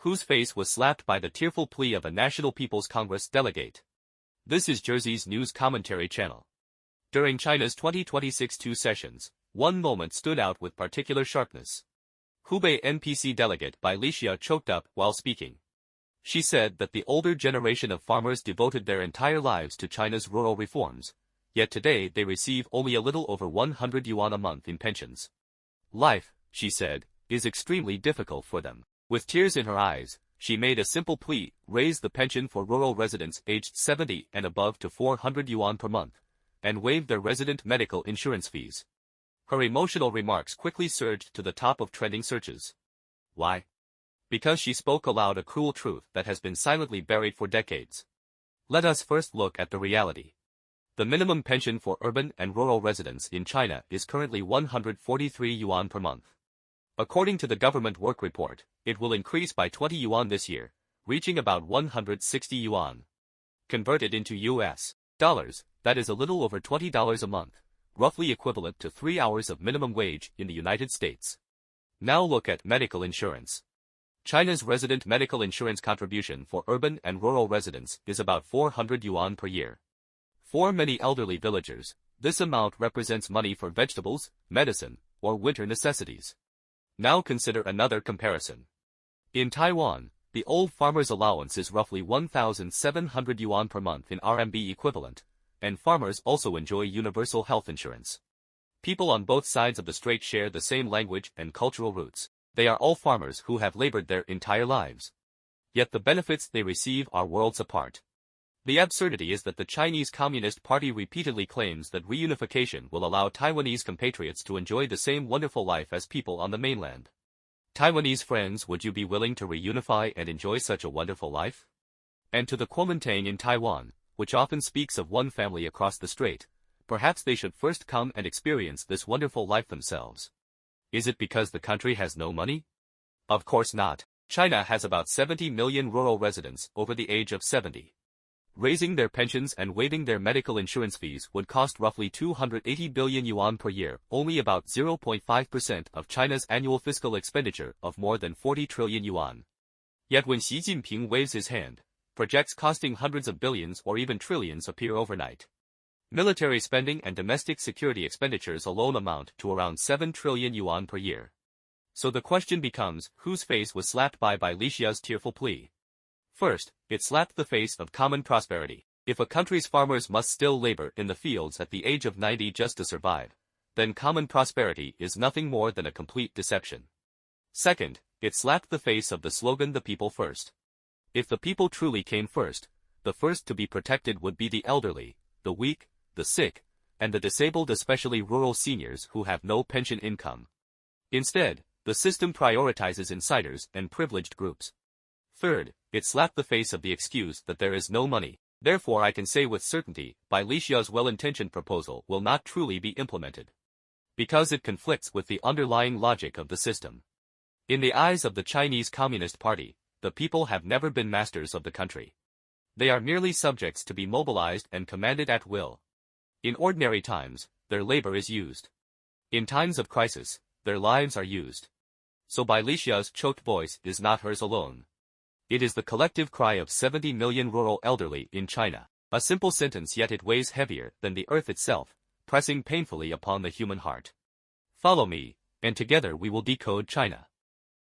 whose face was slapped by the tearful plea of a National People's Congress delegate. This is Jersey's news commentary channel. During China's 2026 two sessions, one moment stood out with particular sharpness. Hubei NPC delegate Bi Lixia choked up while speaking. She said that the older generation of farmers devoted their entire lives to China's rural reforms, yet today they receive only a little over 100 yuan a month in pensions. Life, she said, is extremely difficult for them. With tears in her eyes, she made a simple plea: raise the pension for rural residents aged 70 and above to 400 yuan per month, and waive their resident medical insurance fees. Her emotional remarks quickly surged to the top of trending searches. Why? Because she spoke aloud a cruel truth that has been silently buried for decades. Let us first look at the reality. The minimum pension for urban and rural residents in China is currently 143 yuan per month. According to the government work report, it will increase by 20 yuan this year, reaching about 160 yuan. Converted into US dollars, that is a little over $20 a month, roughly equivalent to 3 hours of minimum wage in the United States. Now look at medical insurance. China's resident medical insurance contribution for urban and rural residents is about 400 yuan per year. For many elderly villagers, this amount represents money for vegetables, medicine, or winter necessities. Now consider another comparison. In Taiwan, the old farmer's allowance is roughly 1,700 yuan per month in RMB equivalent, and farmers also enjoy universal health insurance. People on both sides of the strait share the same language and cultural roots. They are all farmers who have labored their entire lives. Yet the benefits they receive are worlds apart. The absurdity is that the Chinese Communist Party repeatedly claims that reunification will allow Taiwanese compatriots to enjoy the same wonderful life as people on the mainland. Taiwanese friends, would you be willing to reunify and enjoy such a wonderful life? And to the Kuomintang in Taiwan, which often speaks of one family across the strait, perhaps they should first come and experience this wonderful life themselves. Is it because the country has no money? Of course not. China has about 70 million rural residents over the age of 70. Raising their pensions and waiving their medical insurance fees would cost roughly 280 billion yuan per year, only about 0.5% of China's annual fiscal expenditure of more than 40 trillion yuan. Yet when Xi Jinping waves his hand, projects costing hundreds of billions or even trillions appear overnight. Military spending and domestic security expenditures alone amount to around 7 trillion yuan per year. So the question becomes, whose face was slapped by Bi Lixia's tearful plea? First, it slapped the face of common prosperity. If a country's farmers must still labor in the fields at the age of 90 just to survive, then common prosperity is nothing more than a complete deception. Second, it slapped the face of the slogan "the people first." If the people truly came first, the first to be protected would be the elderly, the weak, the sick, and the disabled, especially rural seniors who have no pension income. Instead, the system prioritizes insiders and privileged groups. Third, it slapped the face of the excuse that there is no money. Therefore I can say with certainty, Bi Lixia's well-intentioned proposal will not truly be implemented. Because it conflicts with the underlying logic of the system. In the eyes of the Chinese Communist Party, the people have never been masters of the country. They are merely subjects to be mobilized and commanded at will. In ordinary times, their labor is used. In times of crisis, their lives are used. So Bi Lixia's choked voice is not hers alone. It is the collective cry of 70 million rural elderly in China. A simple sentence, yet it weighs heavier than the earth itself, pressing painfully upon the human heart. Follow me, and together we will decode China.